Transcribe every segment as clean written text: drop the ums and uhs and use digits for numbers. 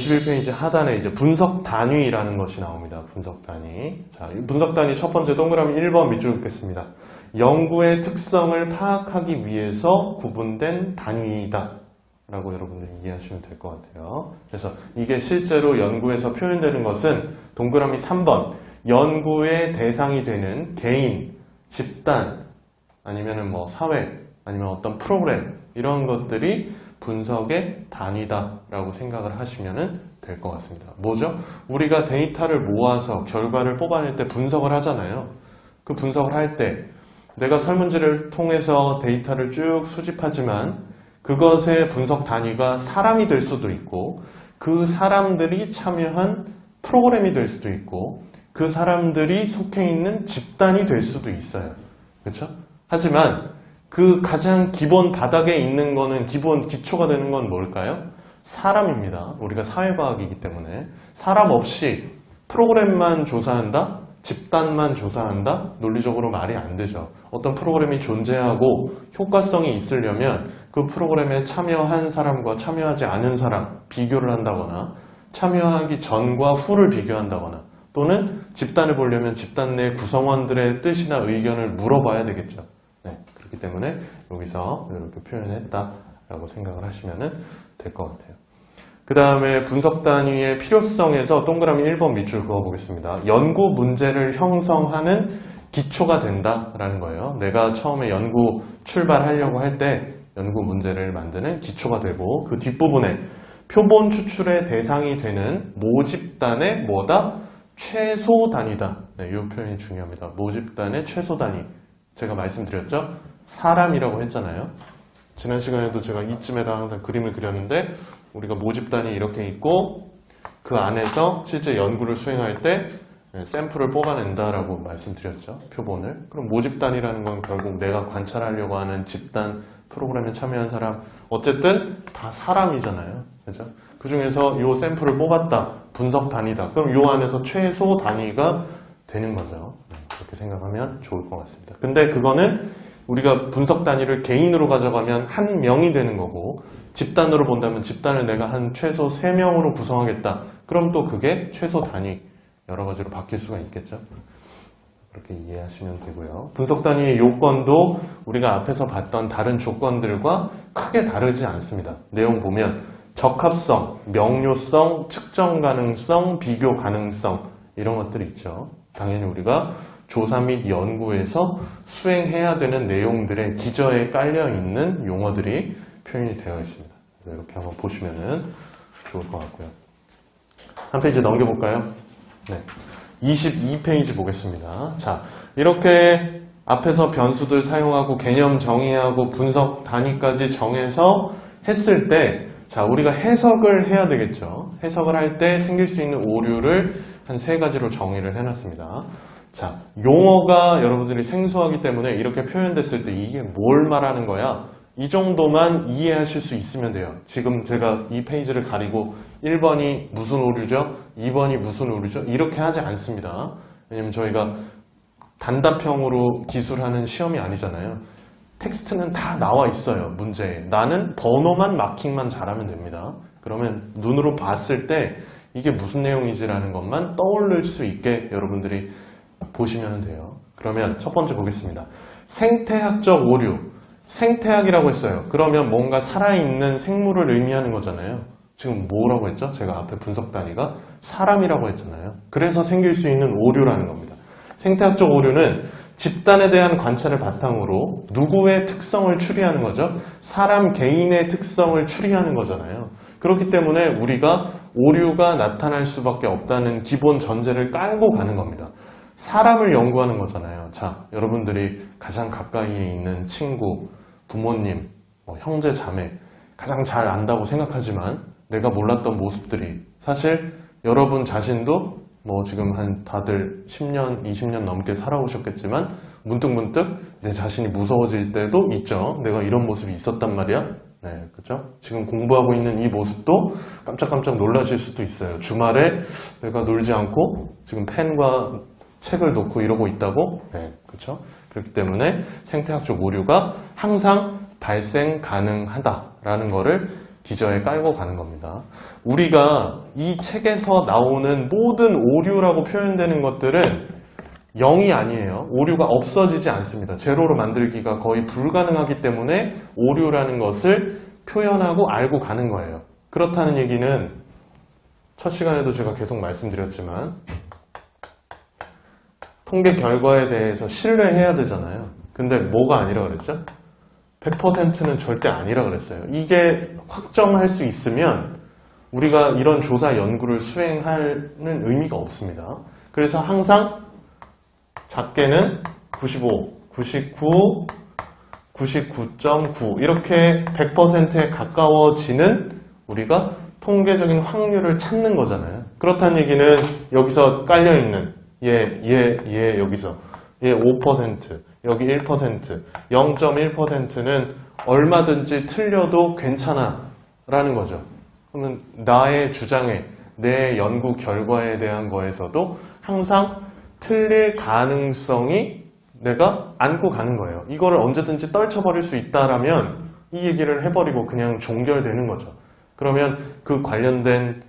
21페이지 하단에 이제 분석 단위라는 것이 나옵니다. 분석 단위. 자, 분석 단위 첫 번째 동그라미 1번 밑줄 긋겠습니다. 연구의 특성을 파악하기 위해서 구분된 단위이다 라고 여러분들이 이해하시면 될 것 같아요. 그래서 이게 실제로 연구에서 표현되는 것은 동그라미 3번 연구의 대상이 되는 개인, 집단, 아니면은 뭐 사회, 아니면 어떤 프로그램 이런 것들이 분석의 단위다 라고 생각을 하시면 될 것 같습니다. 뭐죠? 우리가 데이터를 모아서 결과를 뽑아낼 때 분석을 하잖아요. 그 분석을 할 때 내가 설문지를 통해서 데이터를 쭉 수집하지만 그것의 분석 단위가 사람이 될 수도 있고 그 사람들이 참여한 프로그램이 될 수도 있고 그 사람들이 속해 있는 집단이 될 수도 있어요. 그렇죠? 하지만 그 가장 기본 바닥에 있는 거는 기본 기초가 되는 건 뭘까요? 사람입니다. 우리가 사회과학이기 때문에 사람 없이 프로그램만 조사한다? 집단만 조사한다? 논리적으로 말이 안 되죠. 어떤 프로그램이 존재하고 효과성이 있으려면 그 프로그램에 참여한 사람과 참여하지 않은 사람 비교를 한다거나 참여하기 전과 후를 비교한다거나 또는 집단을 보려면 집단 내 구성원들의 뜻이나 의견을 물어봐야 되겠죠. 네, 그렇기 때문에 여기서 이렇게 표현했다라고 생각을 하시면 될 것 같아요. 그 다음에 분석 단위의 필요성에서 동그라미 1번 밑줄 그어보겠습니다. 연구 문제를 형성하는 기초가 된다라는 거예요. 내가 처음에 연구 출발하려고 할 때 연구 문제를 만드는 기초가 되고 그 뒷부분에 표본 추출의 대상이 되는 모집단의 뭐다? 최소 단위다. 네, 이 표현이 중요합니다. 모집단의 최소 단위. 제가 말씀드렸죠? 사람이라고 했잖아요. 지난 시간에도 제가 이쯤에다 항상 그림을 그렸는데 우리가 모집단이 이렇게 있고 그 안에서 실제 연구를 수행할 때 샘플을 뽑아낸다라고 말씀드렸죠. 표본을. 그럼 모집단이라는 건 결국 내가 관찰하려고 하는 집단 프로그램에 참여한 사람 어쨌든 다 사람이잖아요. 그죠? 그 중에서 이 샘플을 뽑았다. 분석 단위다. 그럼 이 안에서 최소 단위가 되는 거죠. 그렇게 생각하면 좋을 것 같습니다. 근데 그거는 우리가 분석 단위를 개인으로 가져가면 한 명이 되는 거고 집단으로 본다면 집단을 내가 한 최소 3명으로 구성하겠다. 그럼 또 그게 최소 단위 여러 가지로 바뀔 수가 있겠죠. 그렇게 이해하시면 되고요. 분석 단위의 요건도 우리가 앞에서 봤던 다른 조건들과 크게 다르지 않습니다. 내용 보면 적합성, 명료성, 측정 가능성, 비교 가능성 이런 것들이 있죠. 당연히 우리가 조사 및 연구에서 수행해야 되는 내용들의 기저에 깔려있는 용어들이 표현이 되어 있습니다. 이렇게 한번 보시면 좋을 것 같고요. 한 페이지 넘겨볼까요? 네, 22페이지 보겠습니다. 자, 이렇게 앞에서 변수들 사용하고 개념 정의하고 분석 단위까지 정해서 했을 때 자, 우리가 해석을 해야 되겠죠. 해석을 할 때 생길 수 있는 오류를 한 3가지로 정의를 해놨습니다. 자, 용어가 여러분들이 생소하기 때문에 이렇게 표현됐을 때 이게 뭘 말하는 거야? 이 정도만 이해하실 수 있으면 돼요. 지금 제가 이 페이지를 가리고 1번이 무슨 오류죠? 2번이 무슨 오류죠? 이렇게 하지 않습니다. 왜냐면 저희가 단답형으로 기술하는 시험이 아니잖아요. 텍스트는 다 나와 있어요. 문제에. 나는 번호만 마킹만 잘하면 됩니다. 그러면 눈으로 봤을 때 이게 무슨 내용이지라는 것만 떠올릴 수 있게 여러분들이 보시면 돼요. 그러면 첫 번째 보겠습니다. 생태학적 오류. 생태학이라고 했어요. 그러면 뭔가 살아있는 생물을 의미하는 거잖아요. 지금 뭐라고 했죠? 제가 앞에 분석 단위가 사람이라고 했잖아요. 그래서 생길 수 있는 오류라는 겁니다. 생태학적 오류는 집단에 대한 관찰을 바탕으로 누구의 특성을 추리하는 거죠? 사람 개인의 특성을 추리하는 거잖아요. 그렇기 때문에 우리가 오류가 나타날 수밖에 없다는 기본 전제를 깔고 가는 겁니다. 사람을 연구하는 거잖아요. 자, 여러분들이 가장 가까이에 있는 친구, 부모님, 형제, 자매 가장 잘 안다고 생각하지만 내가 몰랐던 모습들이 사실 여러분 자신도 지금 한 다들 10년, 20년 넘게 살아오셨겠지만 문득문득 내 자신이 무서워질 때도 있죠. 내가 이런 모습이 있었단 말이야. 네, 그렇죠? 지금 공부하고 있는 이 모습도 깜짝깜짝 놀라실 수도 있어요. 주말에 내가 놀지 않고 지금 펜과 책을 놓고 이러고 있다고? 네, 그렇죠? 그렇기 때문에 생태학적 오류가 항상 발생 가능하다라는 거를 기저에 깔고 가는 겁니다. 우리가 이 책에서 나오는 모든 오류라고 표현되는 것들은 0이 아니에요. 오류가 없어지지 않습니다. 제로로 만들기가 거의 불가능하기 때문에 오류라는 것을 표현하고 알고 가는 거예요. 그렇다는 얘기는 첫 시간에도 제가 계속 말씀드렸지만 통계 결과에 대해서 신뢰해야 되잖아요. 근데 뭐가 아니라 그랬죠? 100%는 절대 아니라 그랬어요. 이게 확정할 수 있으면 우리가 이런 조사 연구를 수행하는 의미가 없습니다. 그래서 항상 작게는 95, 99, 99.9 이렇게 100%에 가까워지는 우리가 통계적인 확률을 찾는 거잖아요. 그렇다는 얘기는 여기서 깔려있는 얘 여기서 얘 5%, 여기 1%, 0.1%는 얼마든지 틀려도 괜찮아 라는 거죠. 그러면 나의 주장에, 내 연구 결과에 대한 거에서도 항상 틀릴 가능성이 내가 안고 가는 거예요. 이거를 언제든지 떨쳐버릴 수 있다라면 이 얘기를 해버리고 그냥 종결되는 거죠. 그러면 그 관련된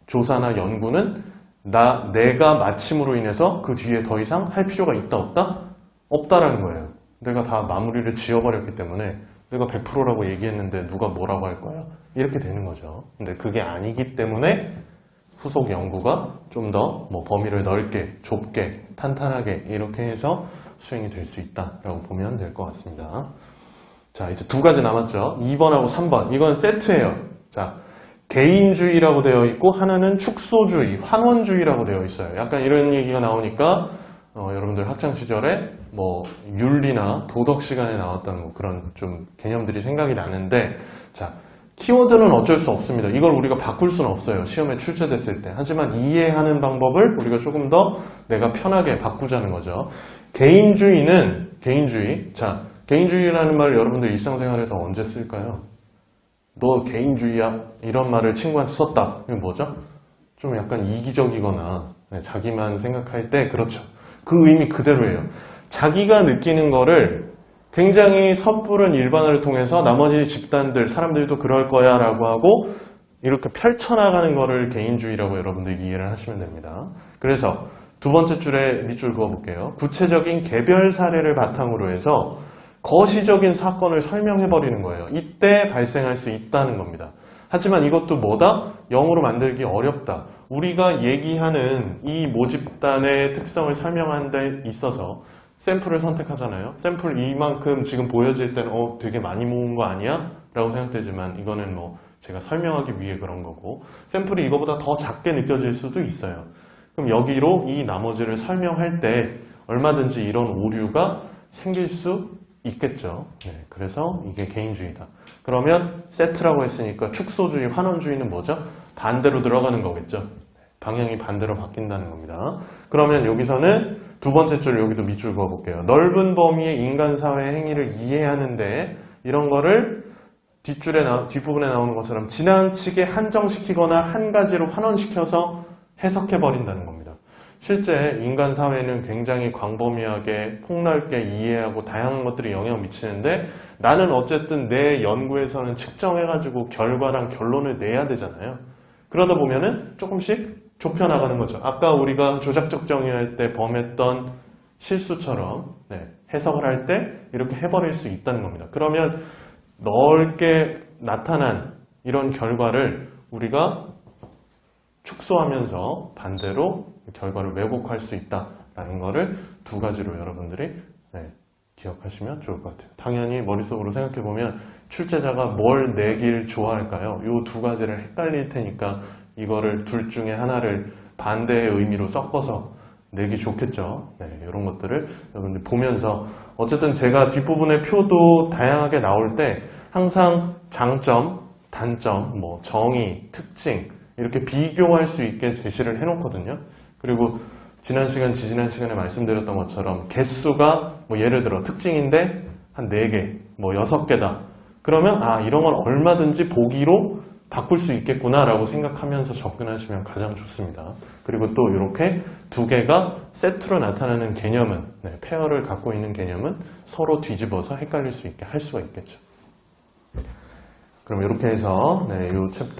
조사나 연구는 내가 마침으로 인해서 그 뒤에 더 이상 할 필요가 있다 없다? 없다라는 거예요. 내가 다 마무리를 지어버렸기 때문에 내가 100%라고 얘기했는데 누가 뭐라고 할 거야? 이렇게 되는 거죠. 근데 그게 아니기 때문에 후속 연구가 좀 더 범위를 넓게, 좁게, 탄탄하게 이렇게 해서 수행이 될 수 있다라고 보면 될 것 같습니다. 자, 이제 두 가지 남았죠. 2번하고 3번. 이건 세트예요. 자, 개인주의라고 되어 있고 하나는 축소주의, 환원주의라고 되어 있어요. 약간 이런 얘기가 나오니까 여러분들 학창 시절에 윤리나 도덕 시간에 나왔던 그런 좀 개념들이 생각이 나는데, 자, 키워드는 어쩔 수 없습니다. 이걸 우리가 바꿀 수는 없어요. 시험에 출제됐을 때. 하지만 이해하는 방법을 우리가 조금 더 내가 편하게 바꾸자는 거죠. 개인주의. 자, 개인주의라는 말을 여러분들 일상생활에서 언제 쓸까요? 너 개인주의야? 이런 말을 친구한테 썼다. 이건 뭐죠? 좀 약간 이기적이거나 자기만 생각할 때 그렇죠. 그 의미 그대로예요. 자기가 느끼는 거를 굉장히 섣부른 일반화를 통해서 나머지 집단들, 사람들도 그럴 거야 라고 하고 이렇게 펼쳐나가는 거를 개인주의라고 여러분들이 이해를 하시면 됩니다. 그래서 두 번째 줄에 밑줄 그어볼게요. 구체적인 개별 사례를 바탕으로 해서 거시적인 사건을 설명해버리는 거예요. 이때 발생할 수 있다는 겁니다. 하지만 이것도 뭐다? 영어로 만들기 어렵다. 우리가 얘기하는 이 모집단의 특성을 설명하는 데 있어서 샘플을 선택하잖아요. 샘플 이만큼 지금 보여질 때는 되게 많이 모은 거 아니야? 라고 생각되지만 이거는 제가 설명하기 위해 그런 거고, 샘플이 이거보다 더 작게 느껴질 수도 있어요. 그럼 여기로 이 나머지를 설명할 때 얼마든지 이런 오류가 생길 수 있겠죠. 네, 그래서 이게 개인주의다. 그러면 세트라고 했으니까 축소주의, 환원주의는 뭐죠? 반대로 들어가는 거겠죠. 방향이 반대로 바뀐다는 겁니다. 그러면 여기서는 두 번째 줄 여기도 밑줄 그어볼게요. 넓은 범위의 인간사회 행위를 이해하는데 이런 거를 뒷부분에 나오는 것처럼 지나치게 한정시키거나 한 가지로 환원시켜서 해석해버린다는 겁니다. 실제 인간사회는 굉장히 광범위하게 폭넓게 이해하고 다양한 것들이 영향을 미치는데 나는 어쨌든 내 연구에서는 측정해가지고 결과랑 결론을 내야 되잖아요. 그러다 보면은 조금씩 좁혀나가는 거죠. 아까 우리가 조작적 정의할 때 범했던 실수처럼 해석을 할 때 이렇게 해버릴 수 있다는 겁니다. 그러면 넓게 나타난 이런 결과를 우리가 축소하면서 반대로 결과를 왜곡할 수 있다라는 거를 두 가지로 여러분들이 기억하시면 좋을 것 같아요. 당연히 머릿속으로 생각해보면 출제자가 뭘 내길 좋아할까요? 이 두 가지를 헷갈릴 테니까 이거를 둘 중에 하나를 반대의 의미로 섞어서 내기 좋겠죠. 이런 것들을 여러분들 보면서 어쨌든 제가 뒷부분의 표도 다양하게 나올 때 항상 장점, 단점, 정의, 특징 이렇게 비교할 수 있게 제시를 해놓거든요. 그리고 지난 시간에 말씀드렸던 것처럼 개수가 예를 들어 특징인데 한 4개, 6개다. 그러면 이런 건 얼마든지 보기로 바꿀 수 있겠구나 라고 생각하면서 접근하시면 가장 좋습니다. 그리고 또 이렇게 두 개가 세트로 나타나는 개념은, 페어를 갖고 있는 개념은 서로 뒤집어서 헷갈릴 수 있게 할 수가 있겠죠. 그럼 이렇게 해서 이 챕터